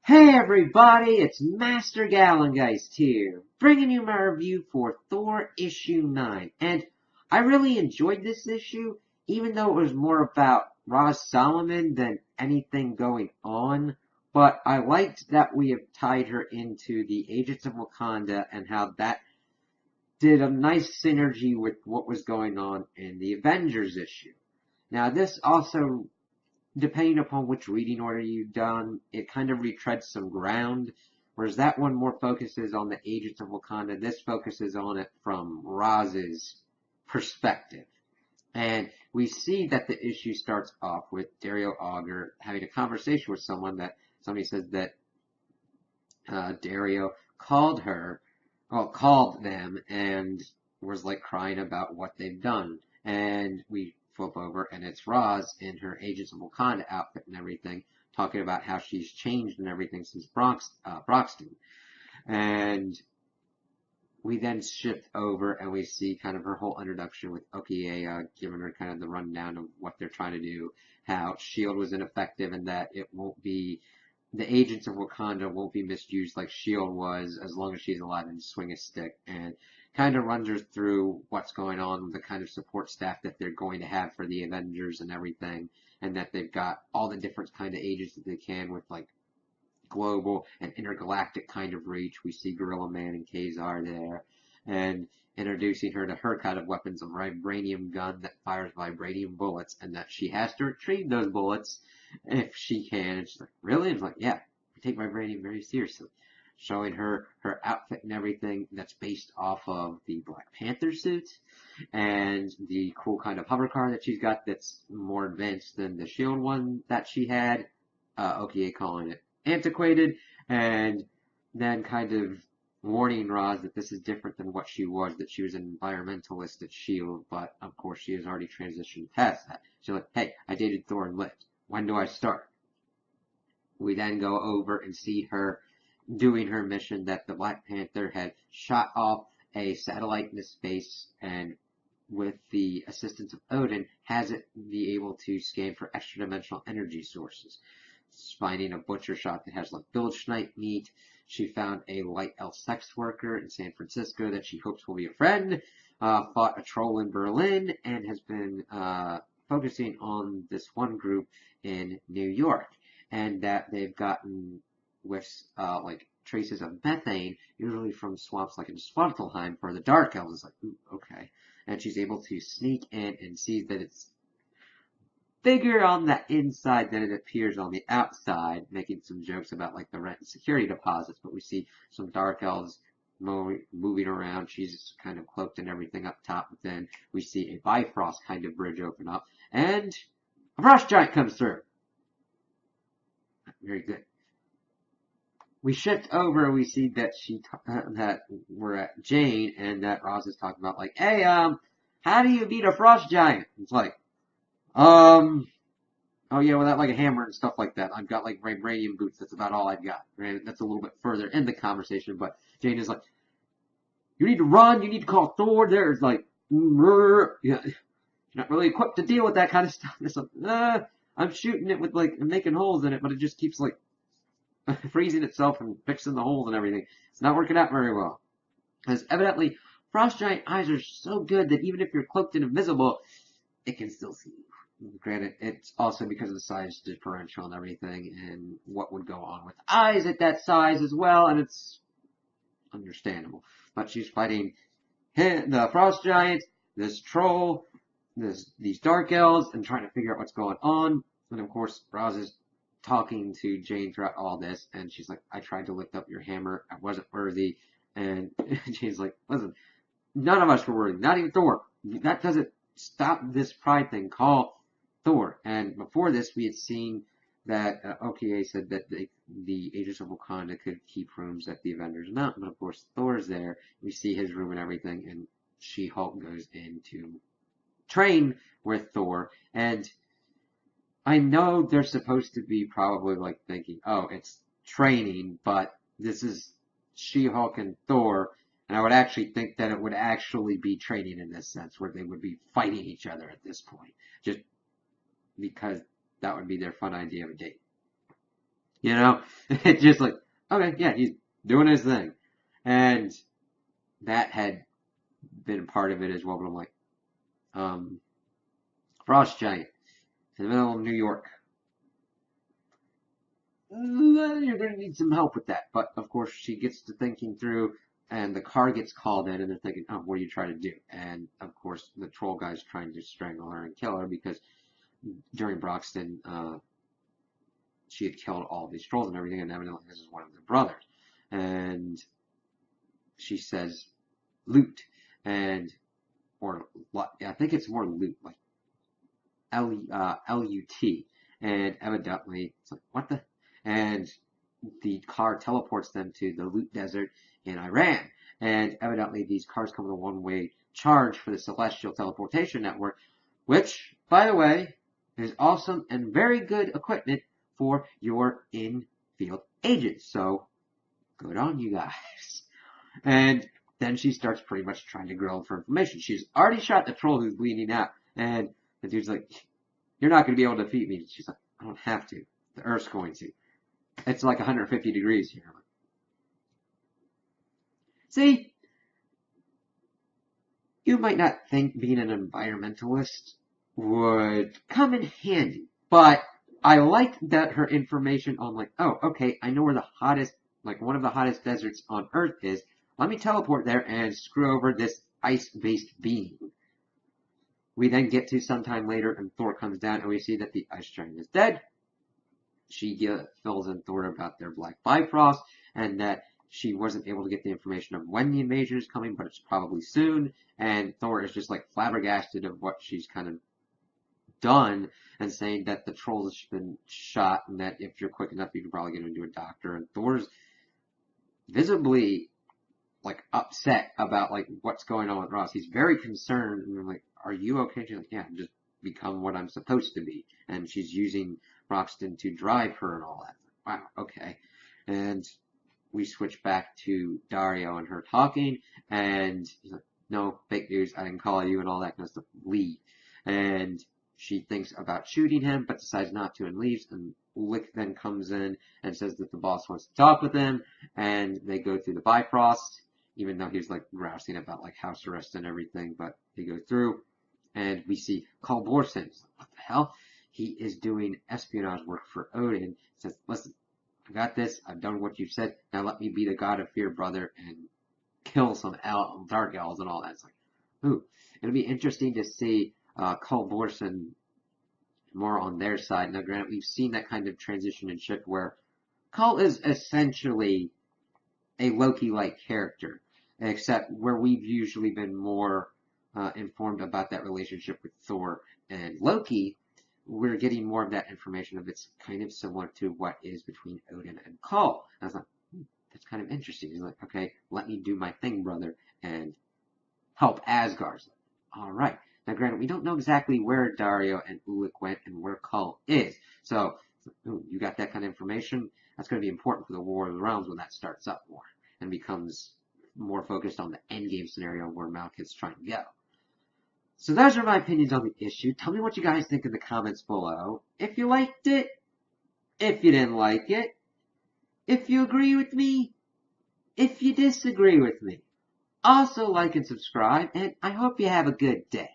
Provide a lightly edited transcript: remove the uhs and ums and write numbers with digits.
Hey everybody, it's Master Gallengeist here, bringing you my review for Thor issue 9. And I really enjoyed this issue, even though it was more about Roz Solomon than anything going on. But I liked that we have tied her into the Agents of Wakanda and how that did a nice synergy with what was going on in the Avengers issue. Now this also, depending upon which reading order you've done, it kind of retreads some ground. Whereas that one more focuses on the Agents of Wakanda, this focuses on it from Roz's perspective. And we see that the issue starts off with Dario Auger having a conversation with somebody says that Dario called them and was like crying about what they've done. And we flip over and it's Roz in her Agents of Wakanda outfit and everything, talking about how she's changed and everything since Broxton. And we then shift over and we see kind of her whole introduction with Okiya giving her kind of the rundown of what they're trying to do, how S.H.I.E.L.D. was ineffective and that it won't be the Agents of Wakanda won't be misused like S.H.I.E.L.D. was as long as she's allowed to swing a stick, and kind of runs her through what's going on, the kind of support staff that they're going to have for the Avengers and everything, and that they've got all the different kind of agents that they can with like global and intergalactic kind of reach. We see Gorilla Man and Kazar there, and introducing her to her kind of weapons, a vibranium gun that fires vibranium bullets, and that she has to retrieve those bullets if she can. And she's like, really? And I'm like, yeah, I take vibranium very seriously. Showing her her outfit and everything that's based off of the Black Panther suit, and the cool kind of hover car that she's got that's more advanced than the Shield one that she had. Okiya calling it antiquated, and then kind of warning Roz that this is different than what she was, that she was an environmentalist at S.H.I.E.L.D., but of course she has already transitioned past that. She's like, hey, I dated Thor and lived. When do I start? We then go over and see her doing her mission that the Black Panther had shot off a satellite into space, and with the assistance of Odin, has it be able to scan for extra-dimensional energy sources. Finding a butcher shop that has like bilge-snipe meat. She found a light elf sex worker in San Francisco that she hopes will be a friend. Fought a troll in Berlin, and has been focusing on this one group in New York, and that they've gotten with like traces of methane, usually from swamps like in Svartalheim, for the Dark Elves. Is like, ooh, okay. And she's able to sneak in and see that it's bigger on the inside than it appears on the outside, making some jokes about like the rent and security deposits. But we see some Dark Elves moving around. She's kind of cloaked and everything up top. But then we see a Bifrost kind of bridge open up, and a Frost Giant comes through. Very good. We shift over, we see that that we're at Jane, and that Roz is talking about like, hey, how do you beat a Frost Giant? It's like, oh yeah, without like a hammer and stuff like that. I've got like vibranium boots. That's about all I've got. Granted, that's a little bit further in the conversation, but Jane is like, you need to run. You need to call Thor. There's like, yeah, you're not really equipped to deal with that kind of stuff. It's like, I'm shooting it with like, making holes in it, but it just keeps like freezing itself and fixing the holes and everything. It's not working out very well. Because evidently, Frost Giant eyes are so good that even if you're cloaked and invisible, it can still see you. Granted, it's also because of the size differential and everything, and what would go on with eyes at that size as well, and it's understandable. But she's fighting the Frost Giant, this troll, these Dark Elves, and trying to figure out what's going on. And of course, Roz is talking to Jane throughout all this, and she's like, I tried to lift up your hammer, I wasn't worthy. And Jane's like, listen, none of us were worthy, not even Thor. That doesn't stop this pride thing. Call Thor. And before this, we had seen that Okiya said that the Agents of Wakanda could keep rooms at the Avengers Mountain, but of course Thor's there. We see his room and everything, and She-Hulk goes in to train with Thor, and I know they're supposed to be probably like thinking, oh, it's training, but this is She-Hulk and Thor, and I would actually think that it would actually be training in this sense, where they would be fighting each other at this point, just because that would be their fun idea of a date. You know, it's just like, okay, yeah, he's doing his thing, and that had been part of it as well. But I'm like, um, frost giant in the middle of New York. You're going to need some help with that. But of course, she gets to thinking through, and the car gets called in, and they're thinking, oh, what are you trying to do? And of course, the troll guy's trying to strangle her and kill her because during Broxton, she had killed all these trolls and everything, and evidently this is one of the brothers. And she says, loot, and, or, I think it's more loot, like L-U-T. And evidently, it's like, what the? And the car teleports them to the Loot Desert in Iran. And evidently, these cars come with a one-way charge for the Celestial Teleportation Network, which, by the way, is awesome and very good equipment for your in-field agents. So, good on you guys. And then she starts pretty much trying to grill him for information. She's already shot the troll who's bleeding out. And the dude's like, you're not going to be able to defeat me. She's like, I don't have to. The Earth's going to. It's like 150 degrees here. See, you might not think being an environmentalist would come in handy, but I like that her information on like, oh, okay, I know where the hottest, like one of the hottest deserts on Earth is. Let me teleport there and screw over this ice-based being. We then get to sometime later, and Thor comes down, and we see that the ice giant is dead. She fills in Thor about their black Bifrost, and that she wasn't able to get the information of when the invasion is coming, but it's probably soon. And Thor is just like flabbergasted of what she's kind of done, and saying that the troll has been shot, and that if you're quick enough, you can probably get into a doctor. And Thor's visibly like upset about like what's going on with Ross. He's very concerned, and I'm like, "Are you okay?" She's like, "Yeah, I'm just become what I'm supposed to be," and she's using Roxton to drive her and all that. Wow, okay. And we switch back to Dario and her talking, and he's like, no, fake news, I didn't call you and all that kind of stuff. Leave. And she thinks about shooting him, but decides not to and leaves, and Lick then comes in and says that the boss wants to talk with him, and they go through the Bifrost, even though he's like grousing about like house arrest and everything, but they go through, and we see Carl Borson. What the hell? He is doing espionage work for Odin. He says, listen, I got this. I've done what you've said. Now let me be the god of fear, brother, and kill some dark elves and all that. It's like, ooh. It'll be interesting to see Carl Borson more on their side. Now, granted, we've seen that kind of transition and shift where Carl is essentially a Loki-like character, except where we've usually been more informed about that relationship with Thor and Loki, we're getting more of that information of it's kind of similar to what is between Odin and Carl. And I was like, that's kind of interesting. He's like, okay, let me do my thing, brother, and help Asgard. All right. Now, granted, we don't know exactly where Dario and Ulik went and where Carl is. So, ooh, you got that kind of information? That's going to be important for the War of the Realms when that starts up more and becomes more focused on the endgame scenario where Malekith's trying to go. So those are my opinions on the issue. Tell me what you guys think in the comments below. If you liked it, if you didn't like it, if you agree with me, if you disagree with me. Also like and subscribe, and I hope you have a good day.